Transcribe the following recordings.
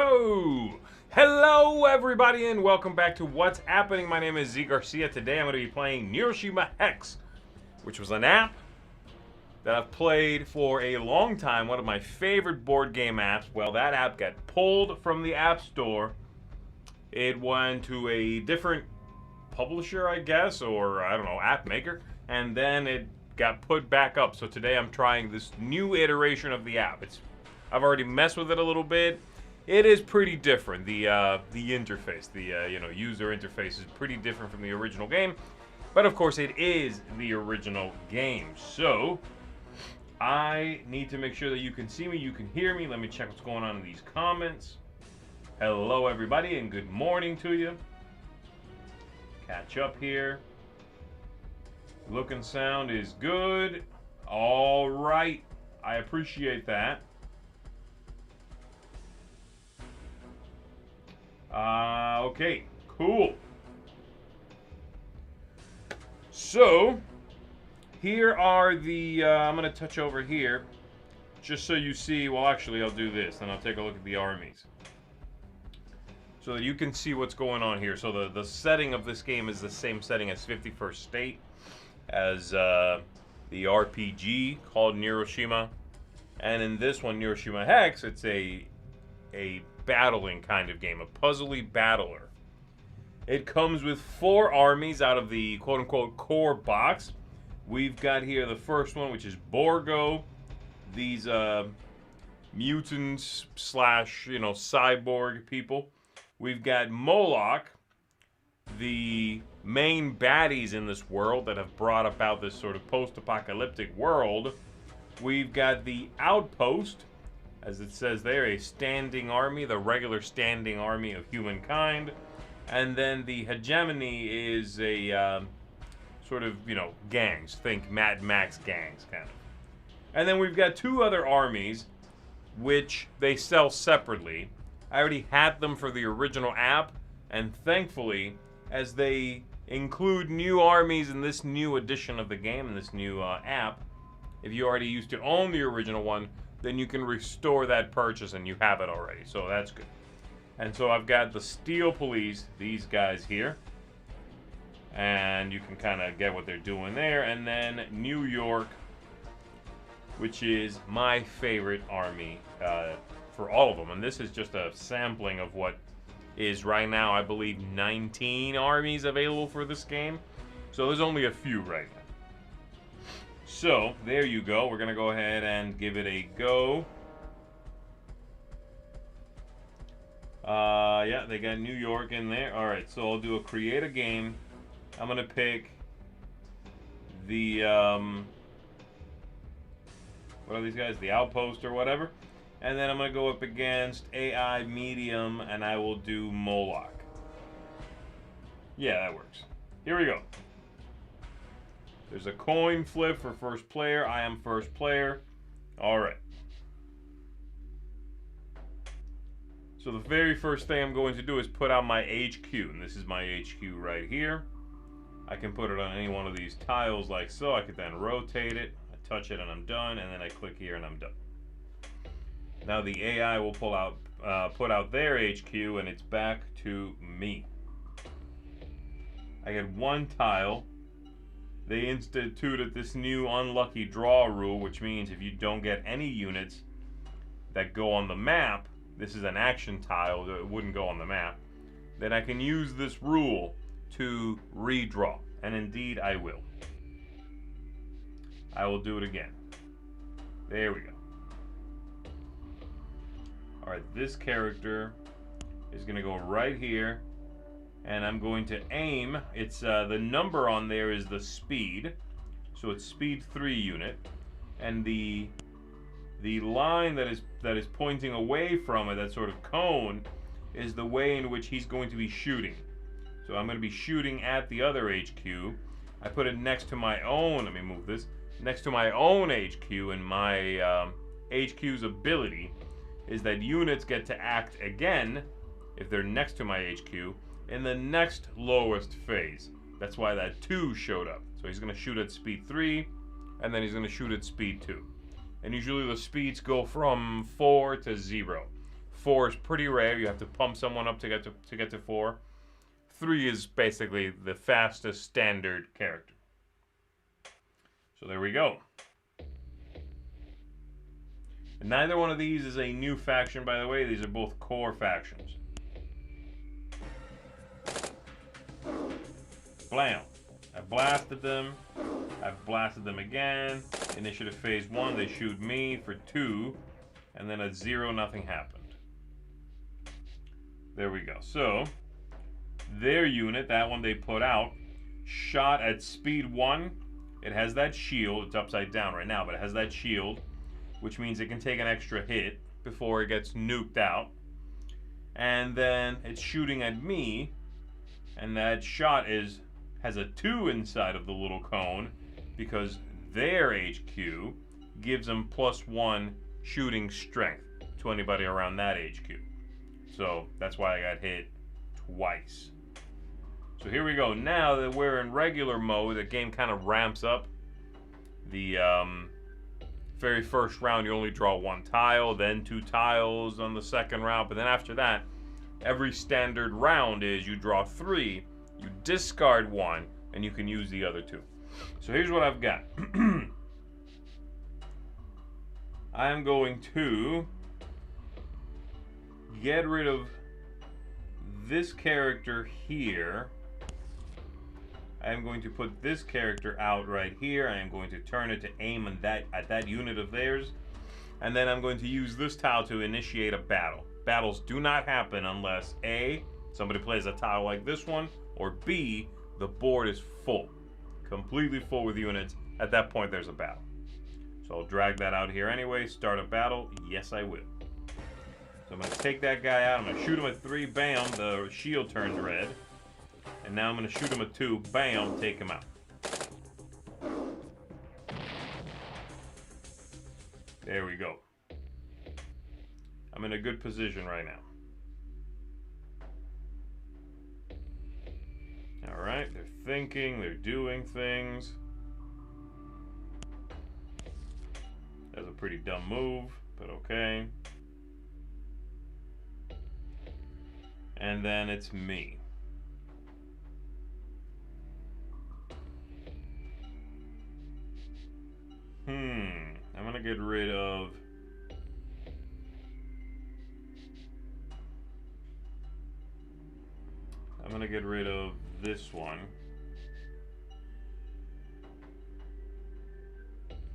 Ho! Hello, everybody, and welcome back to What's Happening. My name is Z Garcia. Today I'm going to be playing Neuroshima Hex, which was an app that I've played for a long time. One of my favorite board game apps. Well, that app got pulled from the App Store. It went to a different publisher, I guess, or I don't know, app maker, and then it got put back up. So today I'm trying this new iteration of the app. I've already messed with it a little bit. It is pretty different. The interface, the user interface is pretty different from the original game, but of course it is the original game. So I need to make sure that you can see me, you can hear me. Let me check what's going on in these comments. Hello, everybody, and good morning to you. Catch up here. Look and sound is good. All right, I appreciate that. Okay, cool. So, here are the, I'm going to touch over here, just so you see, well actually I'll do this, and I'll take a look at the armies. So that you can see what's going on here. So the setting of this game is the same setting as 51st State, as the RPG called Neuroshima. And in this one, Neuroshima Hex, it's a battling kind of game, a puzzly battler. It comes with 4 armies out of the quote-unquote core box. We've got here the first one, which is Borgo. These mutants slash, cyborg people. We've got Moloch, the main baddies in this world that have brought about this sort of post-apocalyptic world. We've got the Outpost, as it says there, a standing army, the regular standing army of humankind. And then the hegemony is a sort of, gangs. Think Mad Max gangs, kind of. And then we've got 2 other armies, which they sell separately. I already had them for the original app, and thankfully, as they include new armies in this new edition of the game, in this new app, if you already used to own the original one, then you can restore that purchase and you have it already. So that's good. And so I've got the Steel Police, these guys here. And you can kind of get what they're doing there. And then New York, which is my favorite army for all of them. And this is just a sampling of what is right now, I believe, 19 armies available for this game. So there's only a few right now. So, there you go. We're going to go ahead and give it a go. Yeah, they got New York in there. Alright, so I'll do a create a game. I'm going to pick the, what are these guys? The Outpost or whatever. And then I'm going to go up against AI Medium, and I will do Moloch. Yeah, that works. Here we go. There's a coin flip for first player. I am first player. All right. So the very first thing I'm going to do is put out my HQ. And this is my HQ right here. I can put it on any one of these tiles like so. I could then rotate it. I touch it and I'm done. And then I click here and I'm done. Now the AI will put out their HQ and it's back to me. I get 1 tile. They instituted this new unlucky draw rule, which means if you don't get any units that go on the map, this is an action tile that wouldn't go on the map, then I can use this rule to redraw. And indeed I will. I will do it again. There we go. Alright, this character is going to go right here. And I'm going to aim. It's the number on there is the speed, so it's speed 3 unit, and the line that is pointing away from it, that sort of cone, is the way in which he's going to be shooting. So I'm going to be shooting at the other HQ. I put it next to my own. Let me move this next to my own HQ, and my HQ's ability is that units get to act again if they're next to my HQ. In the next lowest phase. That's why that 2 showed up. So he's going to shoot at speed 3, and then he's going to shoot at speed 2. And usually the speeds go from 4 to 0. 4 is pretty rare. You have to pump someone up to get to 4. 3 is basically the fastest standard character. So there we go. And neither one of these is a new faction, by the way. These are both core factions. Blam. I blasted them. I've blasted them again. Initiative phase 1, they shoot me for 2. And then at 0, nothing happened. There we go. So, their unit, that one they put out, shot at speed 1. It has that shield. It's upside down right now, but it has that shield, which means it can take an extra hit before it gets nuked out. And then it's shooting at me, and that shot has a 2 inside of the little cone because their HQ gives them +1 shooting strength to anybody around that HQ. So that's why I got hit twice. So here we go. Now that we're in regular mode, the game kind of ramps up. The very first round, you only draw 1 tile, then 2 tiles on the second round. But then after that, every standard round is you draw 3, you discard 1, and you can use the other 2. So here's what I've got. I am going to get rid of this character here. I am going to put this character out right here. I am going to turn it to aim at that unit of theirs. And then I'm going to use this tile to initiate a battle. Battles do not happen unless A, somebody plays a tile like this one, or B, the board is full. Completely full with units. At that point, there's a battle. So I'll drag that out here anyway. Start a battle. Yes, I will. So I'm going to take that guy out. I'm going to shoot him at 3. Bam. The shield turns red. And now I'm going to shoot him at 2. Bam. Take him out. There we go. I'm in a good position right now. Alright, they're thinking, they're doing things. That's a pretty dumb move, but okay. And then it's me. I'm gonna get rid of this one.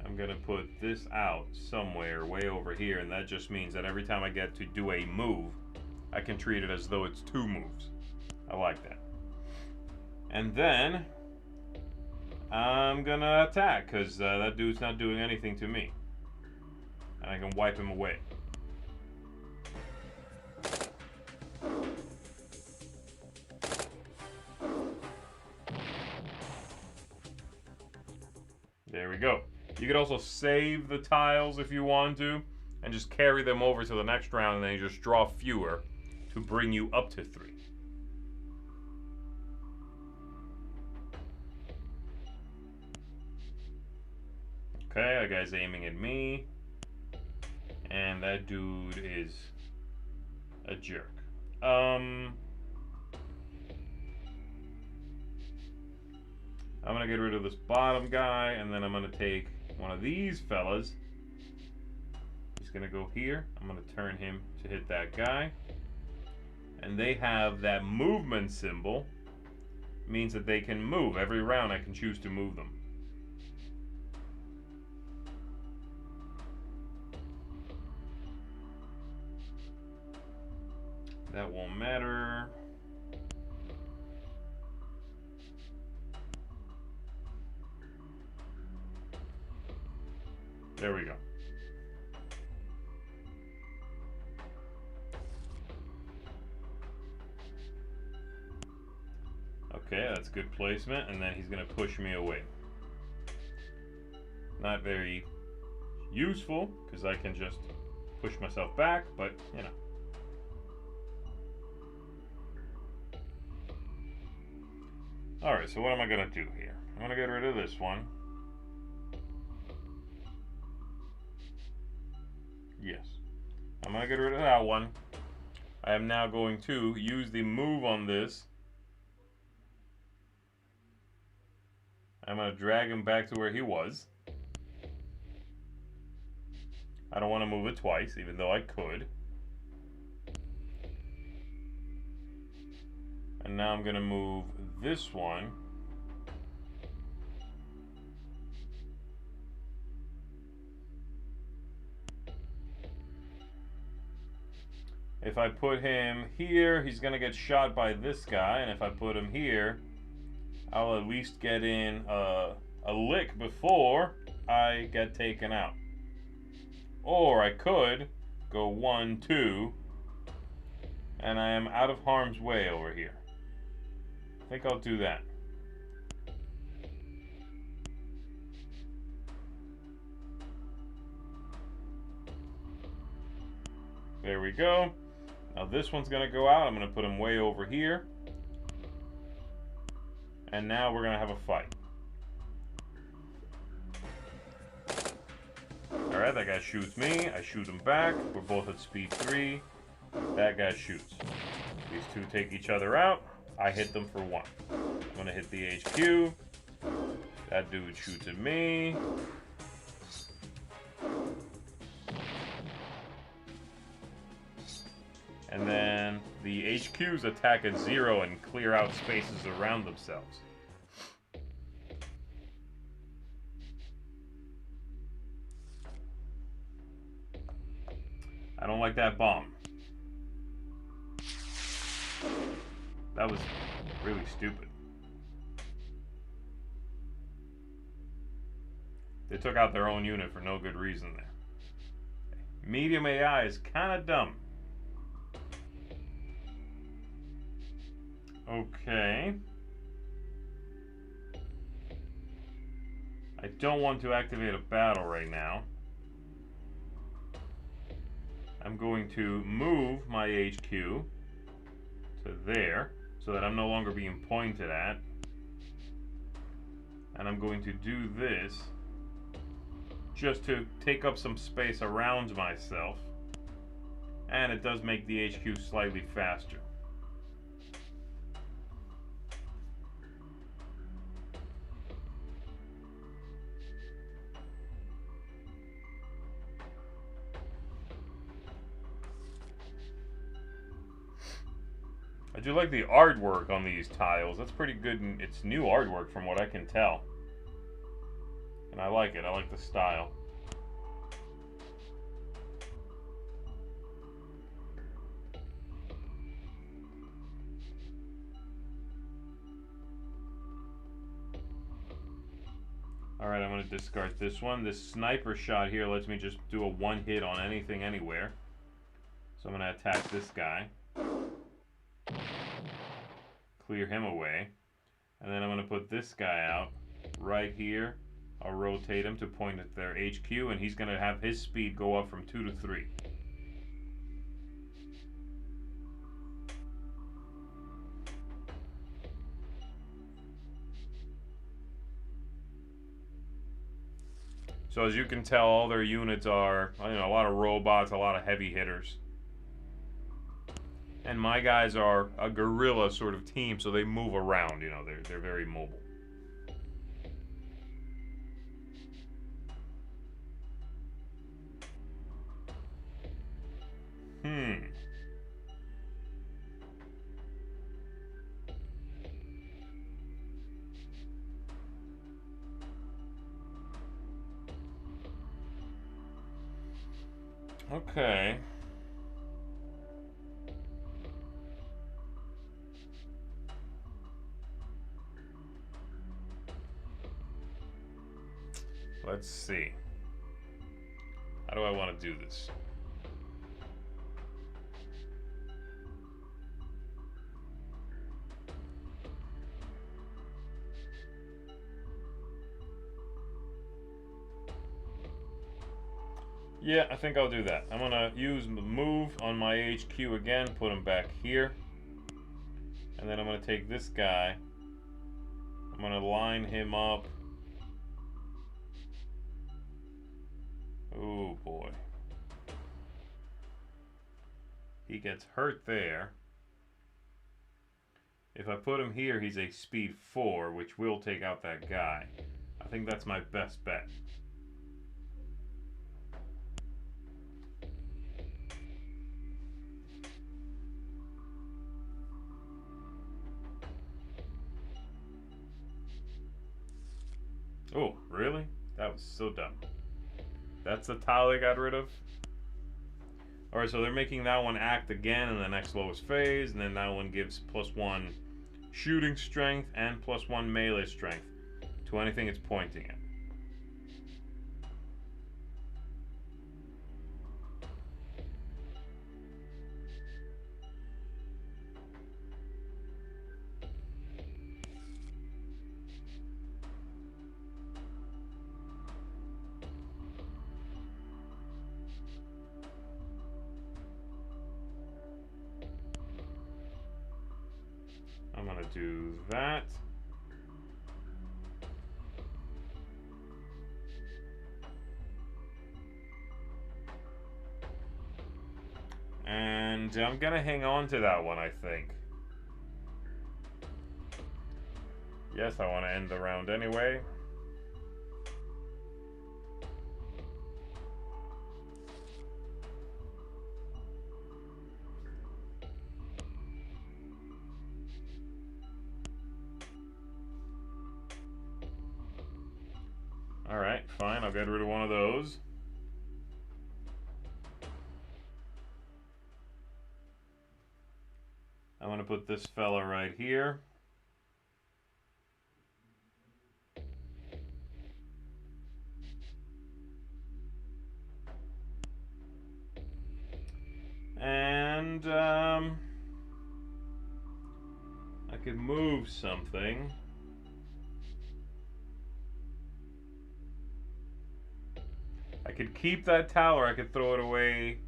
I'm gonna put this out somewhere way over here, and that just means that every time I get to do a move, I can treat it as though it's 2 moves. I like that. And then I'm gonna attack, because that dude's not doing anything to me. And I can wipe him away. There we go. You could also save the tiles if you want to, and just carry them over to the next round, and then you just draw fewer to bring you up to 3. Okay, that guy's aiming at me. And that dude is a jerk. I'm gonna get rid of this bottom guy, and then I'm gonna take one of these fellas. He's gonna go here. I'm gonna turn him to hit that guy. And they have that movement symbol. Means that they can move. Every round I can choose to move them. That won't matter. There we go. Okay, that's good placement, and then he's going to push me away. Not very useful, because I can just push myself back, but, you know. Alright, so what am I going to do here? I'm going to get rid of this one. Yes. I'm going to get rid of that one. I am now going to use the move on this. I'm going to drag him back to where he was. I don't want to move it twice, even though I could. And now I'm going to move this one. If I put him here, he's going to get shot by this guy. And if I put him here, I'll at least get in a lick before I get taken out. Or I could go 1, 2, and I am out of harm's way over here. I think I'll do that. There we go. Now this one's going to go out. I'm going to put him way over here. And now we're going to have a fight. Alright, that guy shoots me. I shoot him back. We're both at speed 3. That guy shoots. These two take each other out. I hit them for 1. I'm going to hit the HQ. That dude shoots at me. And then the HQs attack at 0 and clear out spaces around themselves. I don't like that bomb. That was really stupid. They took out their own unit for no good reason there. Medium AI is kind of dumb. Okay. I don't want to activate a battle right now. I'm going to move my HQ to there so that I'm no longer being pointed at. And I'm going to do this just to take up some space around myself. And it does make the HQ slightly faster. I do like the artwork on these tiles. That's pretty good. It's new artwork from what I can tell. And I like it. I like the style. Alright, I'm going to discard this one. This sniper shot here lets me just do a 1 hit on anything, anywhere. So I'm going to attack this guy. Clear him away. And then I'm going to put this guy out right here. I'll rotate him to point at their HQ, and he's going to have his speed go up from 2 to 3. So as you can tell, all their units are, you know, a lot of robots, a lot of heavy hitters. And my guys are a guerrilla sort of team, so they move around, you know, they're very mobile. Okay. Let's see. How do I want to do this? Yeah, I think I'll do that. I'm going to use the move on my HQ again, put him back here. And then I'm going to take this guy. I'm going to line him up. Oh boy. He gets hurt there. If I put him here, he's a speed 4, which will take out that guy. I think that's my best bet. Oh, really? That was so dumb. That's the tile they got rid of? Alright, so they're making that one act again in the next lowest phase, and then that one gives +1 shooting strength and +1 melee strength to anything it's pointing at. I'm gonna do that. And I'm gonna hang on to that one, I think. Yes, I want to end the round anyway. Alright, fine, I'll get rid of one of those. I'm going to put this fella right here. And I could move something. I could keep that towel or I could throw it away.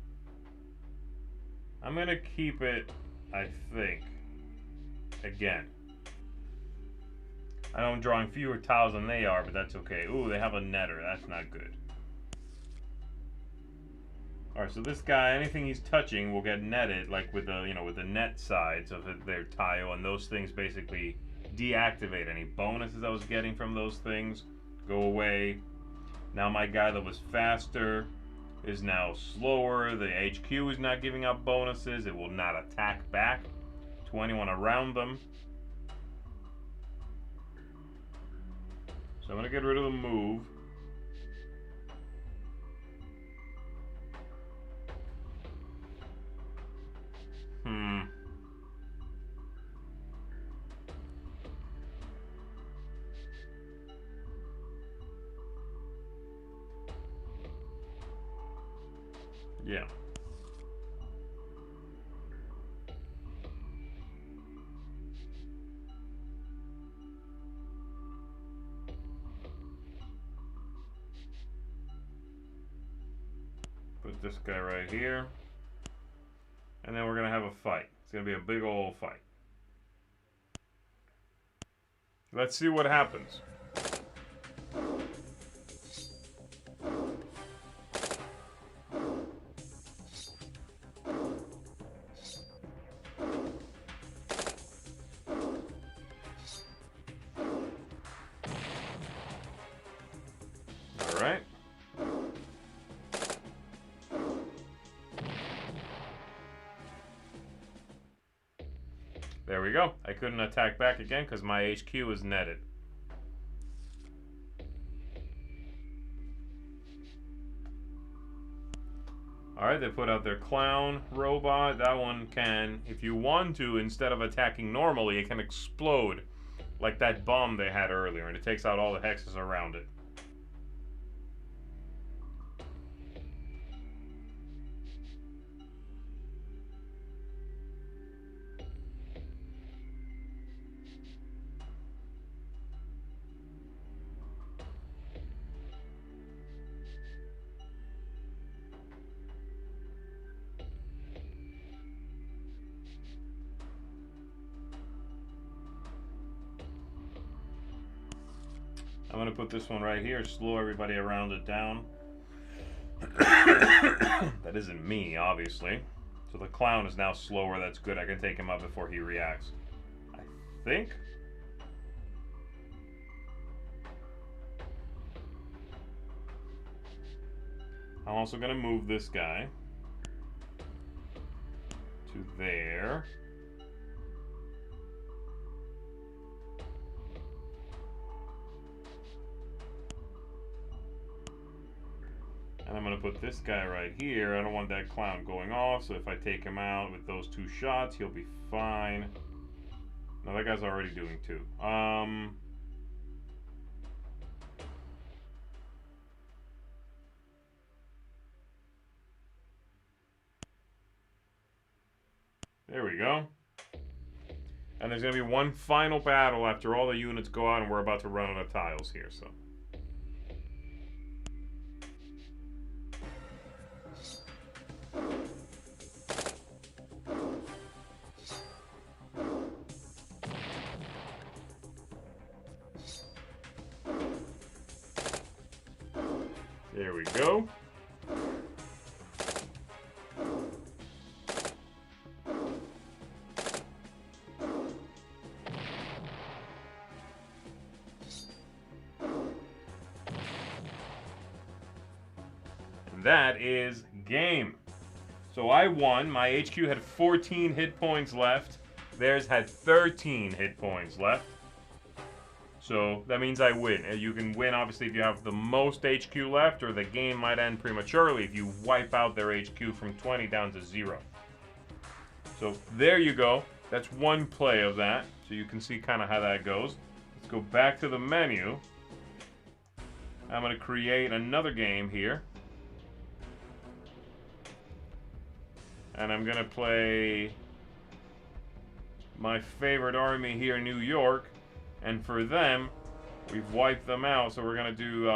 I'm gonna keep it, I think. Again. I know I'm drawing fewer tiles than they are, but that's okay. Ooh, they have a netter. That's not good. Alright, so this guy, anything he's touching will get netted, like with the, with the net sides of their tile, and those things basically deactivate any bonuses I was getting from those things. Go away. Now my guy that was faster is now slower. The HQ is not giving out bonuses. It will not attack back to anyone around them. So I'm going to get rid of the move. Yeah. Put this guy right here. And then we're going to have a fight. It's going to be a big old fight. Let's see what happens. Alright. There we go. I couldn't attack back again because my HQ is netted. Alright, they put out their clown robot. That one can, if you want to, instead of attacking normally, it can explode like that bomb they had earlier, and it takes out all the hexes around it. I'm going to put this one right here, slow everybody around it down. That isn't me, obviously. So the clown is now slower. That's good. I can take him out before he reacts. I think. I'm also going to move this guy to there. And I'm going to put this guy right here. I don't want that clown going off, so if I take him out with those 2 shots, he'll be fine. No, that guy's already doing 2. There we go. And there's going to be one final battle after all the units go out, and we're about to run out of tiles here, so. There we go. That is game. So I won. My HQ had 14 hit points left. Theirs had 13 hit points left. So that means I win. You can win, obviously, if you have the most HQ left, or the game might end prematurely if you wipe out their HQ from 20 down to 0. So there you go. That's one play of that. So you can see kind of how that goes. Let's go back to the menu. I'm going to create another game here. And I'm going to play my favorite army here in New York. And for them, we've wiped them out. So we're going to do,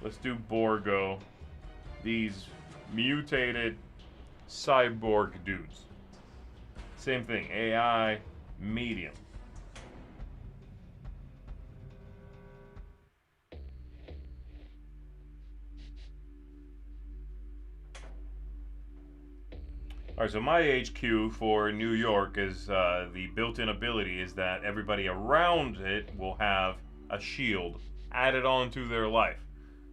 let's do Borgo. These mutated cyborg dudes. Same thing, AI, medium. Alright, so my HQ for New York is the built-in ability is that everybody around it will have a shield added on to their life.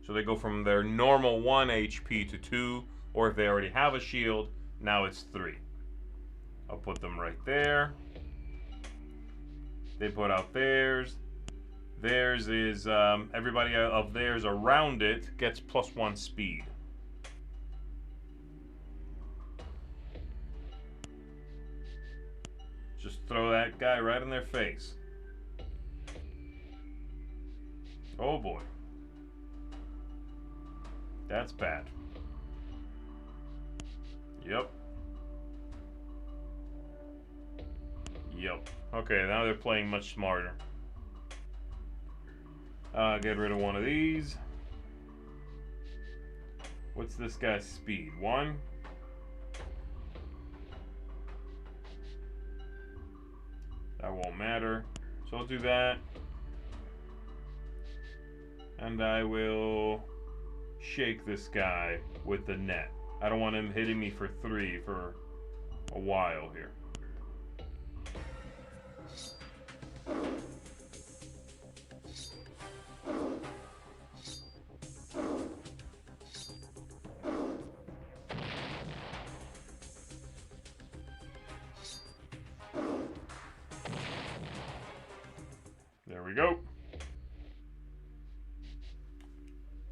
So they go from their normal 1 HP to 2, or if they already have a shield, now it's 3. I'll put them right there. They put out theirs. Theirs is, everybody of theirs around it gets +1 speed. Just throw that guy right in their face. Oh boy. That's bad. Yep. Yep. Okay, now they're playing much smarter. Get rid of one of these. What's this guy's speed? 1? That won't matter. So I'll do that. And I will shake this guy with the net. I don't want him hitting me for 3 for a while here. There we go.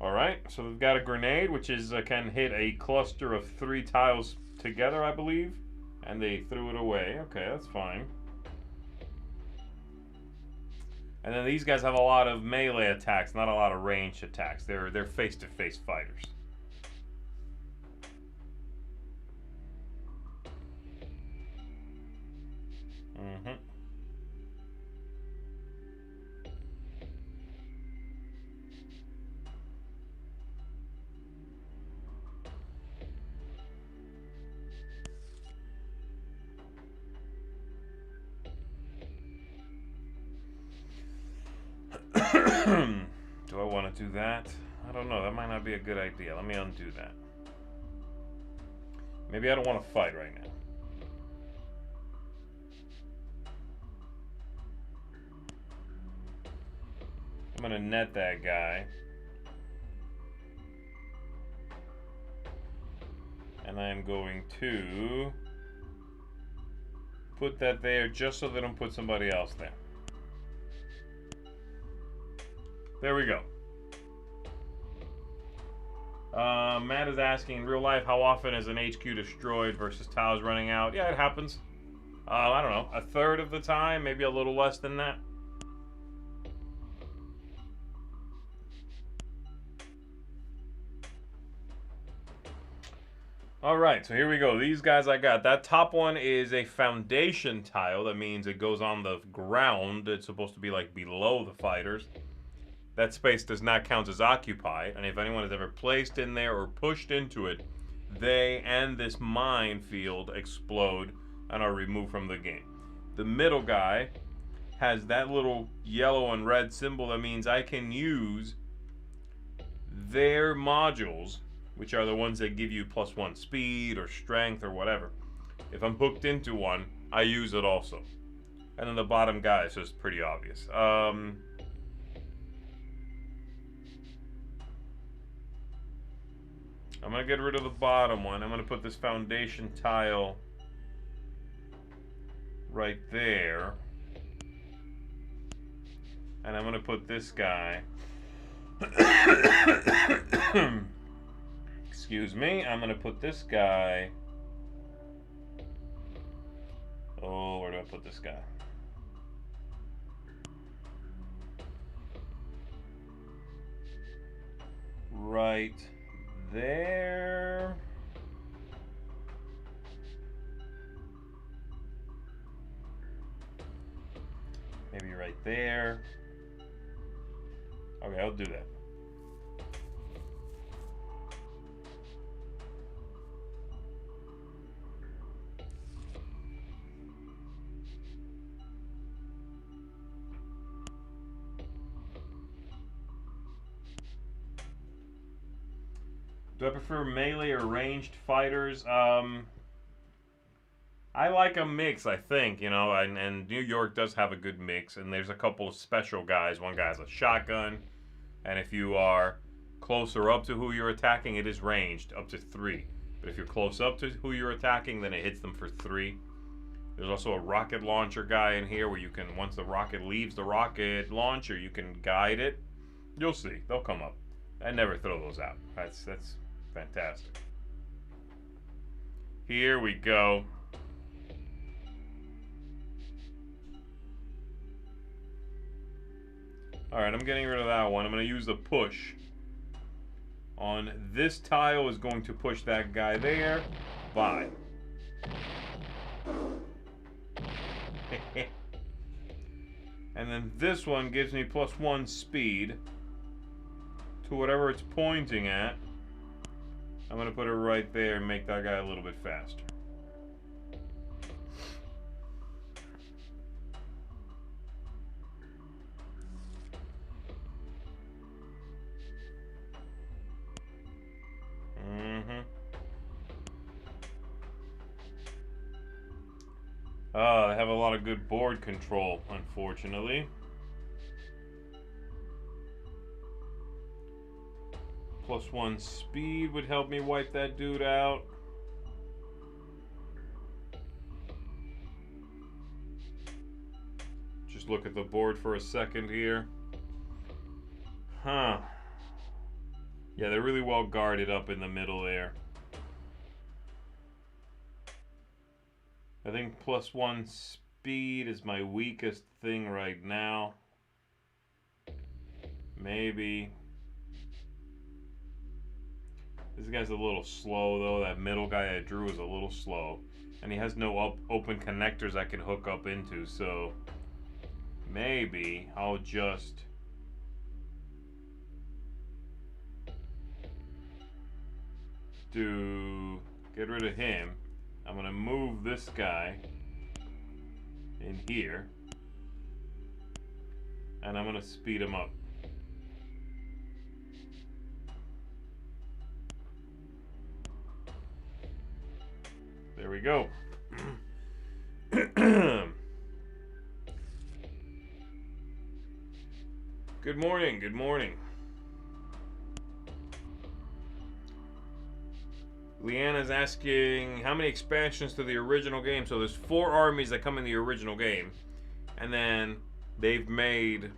Alright, so they've got a grenade, which is can hit a cluster of 3 tiles together, I believe. And they threw it away. Okay, that's fine. And then these guys have a lot of melee attacks, not a lot of ranged attacks. They're face-to-face fighters. Mm-hmm. Do I want to do that? I don't know. That might not be a good idea. Let me undo that. Maybe I don't want to fight right now. I'm going to net that guy. And I'm going to put that there just so they don't put somebody else there. There we go. Matt is asking, in real life, how often is an HQ destroyed versus tiles running out? Yeah, it happens. I don't know, a third of the time, maybe a little less than that. Alright, so here we go. These guys I got. That top one is a foundation tile. That means it goes on the ground. It's supposed to be like below the fighters. That space does not count as occupied. And if anyone is ever placed in there or pushed into it, they and this minefield explode and are removed from the game. The middle guy has that little yellow and red symbol. That means I can use their modules, which are the ones that give you +1 speed or strength or whatever. If I'm hooked into one, I use it also. And then the bottom guy is just pretty obvious. I'm going to get rid of the bottom one. I'm going to put this foundation tile right there. And I'm going to put this guy... Excuse me, I'm going to put this guy... Oh, where do I put this guy? Right there. Maybe right there. Okay, I'll do that. Do I prefer melee or ranged fighters? I like a mix, I think, you know, and New York does have a good mix, and there's a couple of special guys. One guy has a shotgun, and if you are closer up to who you're attacking, it is ranged, up to 3. But if you're close up to who you're attacking, then it hits them for 3. There's also a rocket launcher guy in here where you can, once the rocket leaves the rocket launcher, you can guide it. You'll see, they'll come up. I never throw those out. That's fantastic. Here we go. Alright, I'm getting rid of that one. I'm going to use the push. On this tile is going to push that guy there. Bye. And then this one gives me +1 speed to whatever it's pointing at. I'm going to put it right there and make that guy a little bit faster. They have a lot of good board control, unfortunately. +1 speed would help me wipe that dude out. Just look at the board for a second here. Huh. Yeah, they're really well guarded up in the middle there. I think +1 speed is my weakest thing right now. Maybe. This guy's a little slow though. That middle guy I drew is a little slow. And he has no open connectors I can hook up into, so maybe I'll just get rid of him. I'm going to move this guy in here, and I'm going to speed him up. There we go. Good morning, good morning. Leanna's asking how many expansions to the original game. So there's 4 armies that come in the original game. And then they've made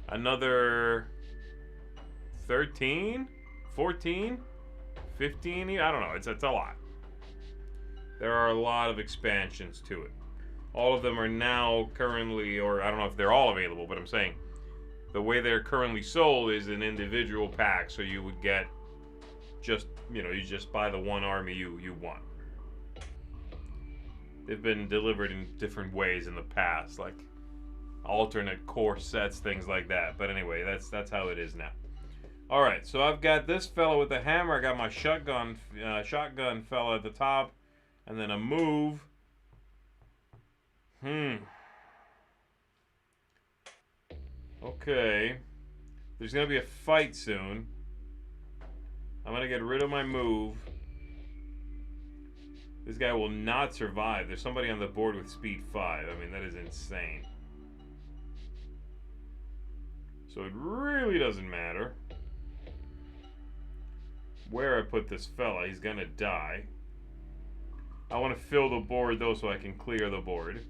another 13, 14, 15, I don't know. It's a lot. There are a lot of expansions to it. All of them are now currently, or I don't know if they're all available, but I'm saying the way they're currently sold is an individual pack. So you would get just, you just buy the one army you want. They've been delivered in different ways in the past, like alternate core sets, things like that. But anyway, that's how it is now. All right, so I've got this fella with the hammer. I got my shotgun fella at the top, and then a move. Okay. There's gonna be a fight soon. I'm gonna get rid of my move. This guy will not survive. There's somebody on the board with speed 5. I mean, that is insane. So it really doesn't matter where I put this fella. He's gonna die. I want to fill the board though so I can clear the board.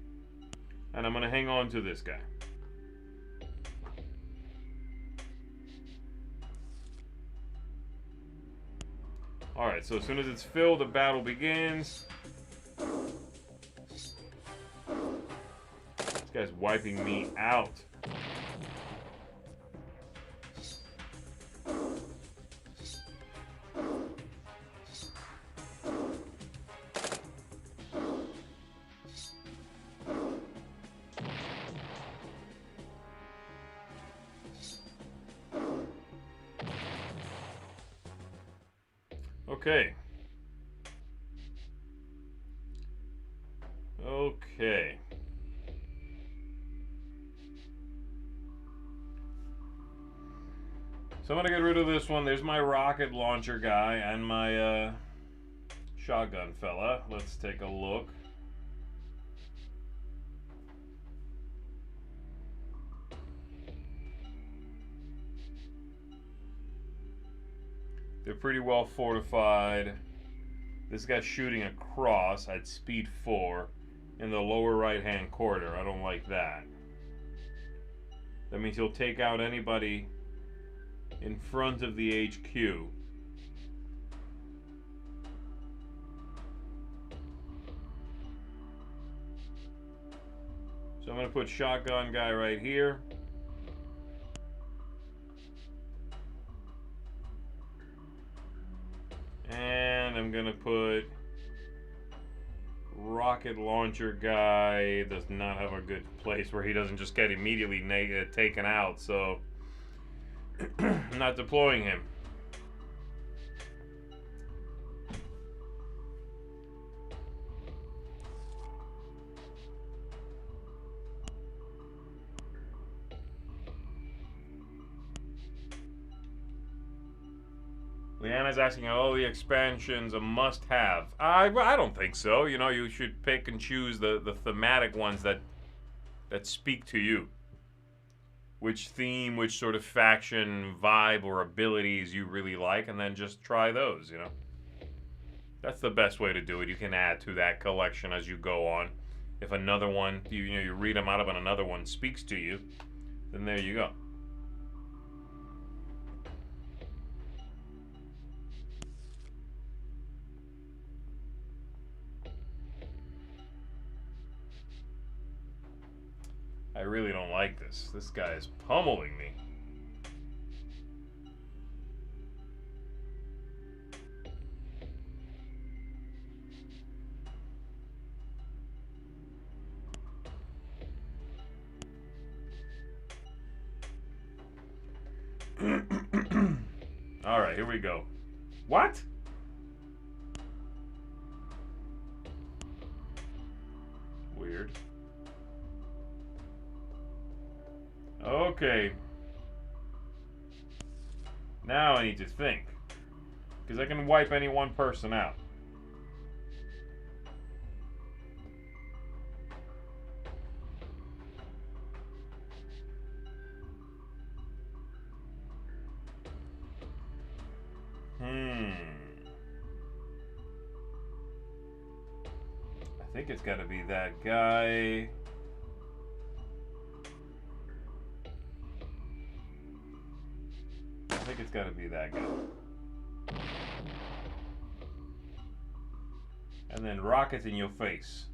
And I'm gonna hang on to this guy. Alright, so as soon as it's filled, the battle begins. This guy's wiping me out. Okay. Okay. So I'm gonna get rid of this one. There's my rocket launcher guy and my shotgun fella. Let's take a look. They're pretty well fortified. This guy's shooting across at speed 4 in the lower right-hand corner. I don't like that. That means he'll take out anybody in front of the HQ. So I'm going to put shotgun guy right here. And I'm gonna put rocket launcher guy. Does not have a good place where he doesn't just get immediately taken out, so I'm not deploying him. Leanna's asking, are all the expansions a must-have? I don't think so. You should pick and choose the thematic ones that speak to you. Which theme, which sort of faction, vibe, or abilities you really like, and then just try those, That's the best way to do it. You can add to that collection as you go on. If another one, you read them out of and another one speaks to you, then there you go. I really don't like this. This guy is pummeling me. All right, here we go. What? Weird. Okay. Now I need to think. Because I can wipe any one person out. think it's got to be that guy. I think it's got to be that guy. And then rockets in your face.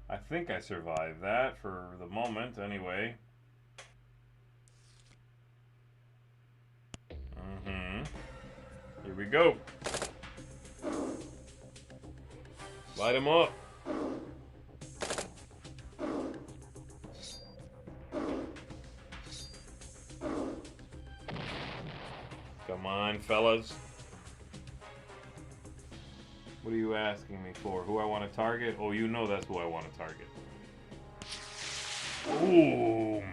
I think I survived that for the moment, anyway. Here we go. Light him up. Come on, fellas. What are you asking me for? Who I want to target? Oh, you know that's who I want to target. Boom.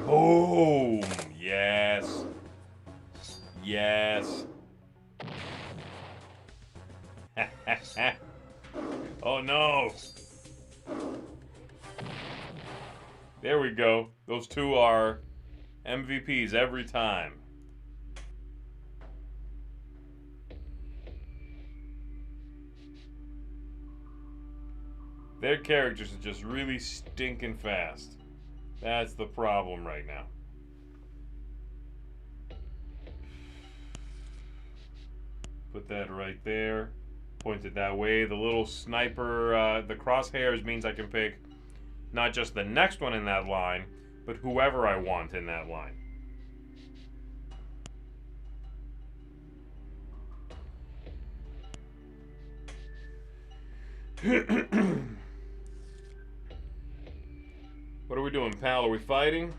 Boom. Yes. Yes. Oh no. There we go. Those two are MVPs every time. Their characters are just really stinking fast. That's the problem right now. Put that right there. Point it that way. The little sniper, the crosshairs means I can pick not just the next one in that line, but whoever I want in that line. What are we doing, pal? Are we fighting?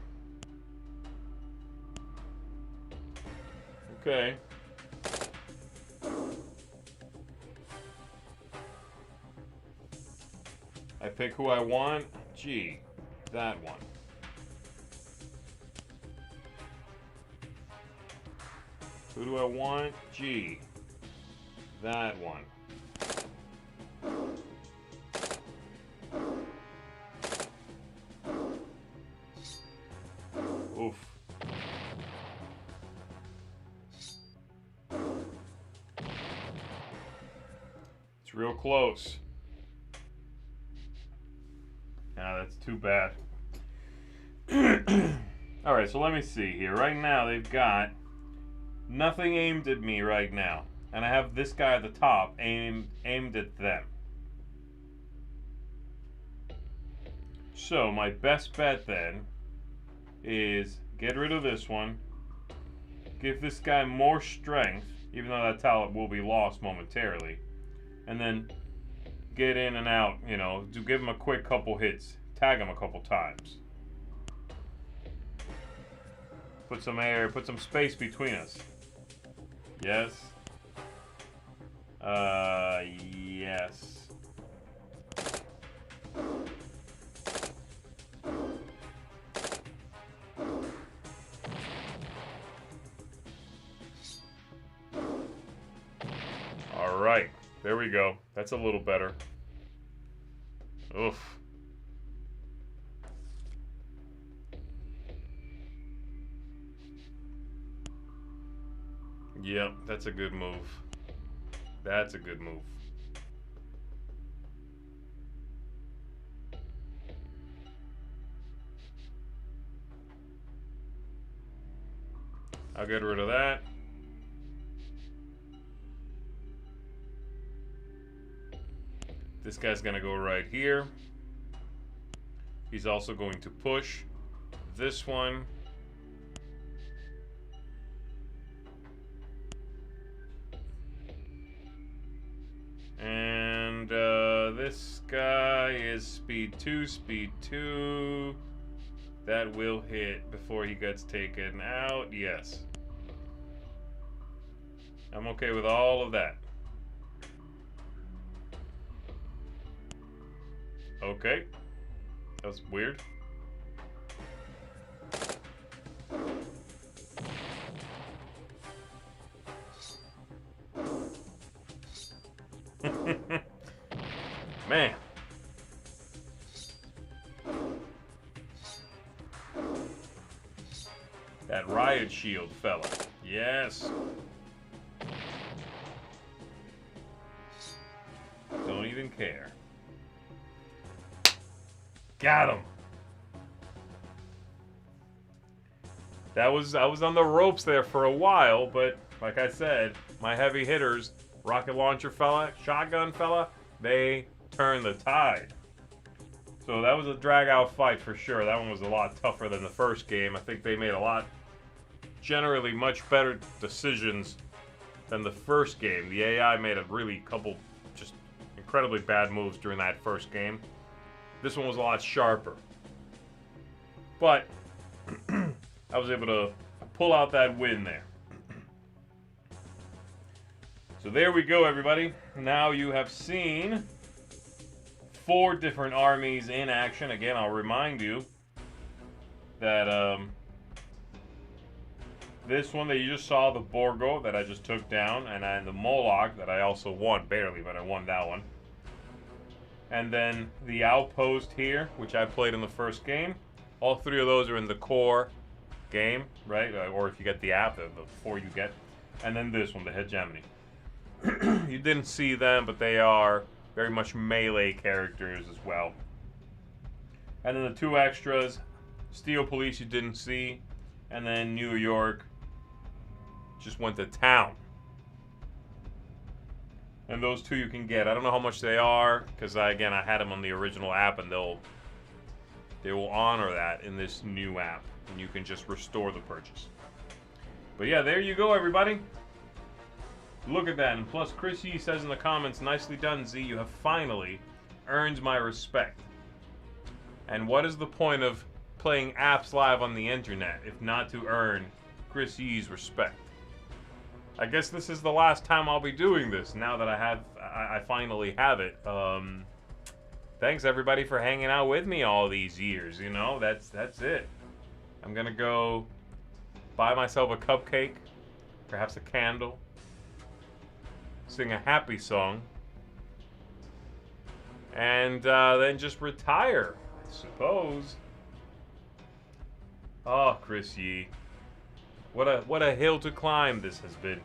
Okay. I pick who I want. Gee, that one. Who do I want? Gee, that one. Oof. It's real close. Ah, that's too bad. Alright, so let me see here. Right now, they've got nothing aimed at me right now. And I have this guy at the top aimed at them. So, my best bet then is get rid of this one. Give this guy more strength, even though that talent will be lost momentarily. And then get in and out, you know, to give him a quick couple hits. Tag him a couple times. Put some air, put some space between us. Yes. Yes. All right. There we go. That's a little better. Oof. Yep, that's a good move. That's a good move. I'll get rid of that. This guy's gonna go right here. He's also going to push this one. And this guy is speed 2. That will hit before he gets taken out. Yes. I'm okay with all of that. Okay. That's weird. Man. That riot shield fella. Yes. even care. Got him. I was on the ropes there for a while, but like I said, my heavy hitters, rocket launcher fella, shotgun fella, they turned the tide. So that was a drag-out fight for sure. That one was a lot tougher than the first game. I think they made generally much better decisions than the first game. The AI made a really couple just incredibly bad moves during that first game. This one was a lot sharper. But I was able to pull out that win there. So there we go, everybody. Now you have seen 4 different armies in action. Again, I'll remind you that this one that you just saw, the Borgo that I just took down, and the Moloch that I also won, barely, but I won that one. And then the Outpost here, which I played in the first game. All 3 of those are in the core game, right? Or if you get the app, the 4 you get. And then this one, the Hegemony. You didn't see them, but they are very much melee characters as well. And then the 2 extras, Steel Police you didn't see, and then New York just went to town. And those 2 you can get. I don't know how much they are, because I had them on the original app, and they will honor that in this new app, and you can just restore the purchase. But yeah, there you go, everybody. Look at that. And plus, Chris Yee says in the comments, nicely done, Z. You have finally earned my respect. And what is the point of playing apps live on the internet if not to earn Chris Yee's respect? I guess this is the last time I'll be doing this now that I finally have it. Thanks everybody for hanging out with me all these years. You know, that's it. I'm gonna go buy myself a cupcake, perhaps a candle, sing a happy song, and then just retire, I suppose. Oh, Chris Yee. What a hill to climb this has been.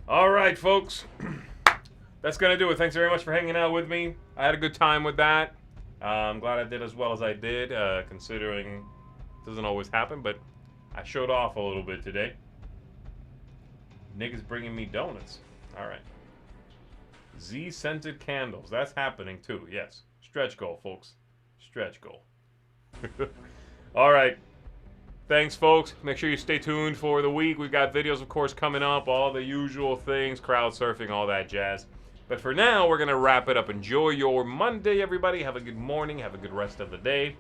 All right, folks. That's going to do it. Thanks very much for hanging out with me. I had a good time with that. I'm glad I did as well as I did, considering it doesn't always happen, but I showed off a little bit today. Nick is bringing me donuts. All right. Z-scented candles. That's happening too, yes. Stretch goal, folks. Stretch goal. All right. Thanks, folks. Make sure you stay tuned for the week. We've got videos, of course, coming up. All the usual things, crowd surfing, all that jazz. But for now, we're going to wrap it up. Enjoy your Monday, everybody. Have a good morning. Have a good rest of the day.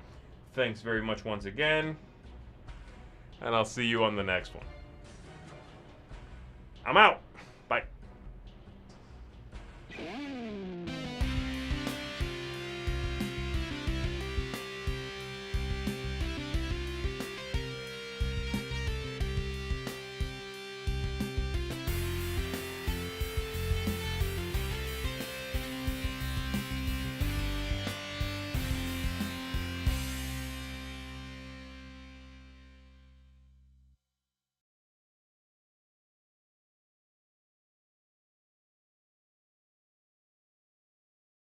Thanks very much once again. And I'll see you on the next one. I'm out.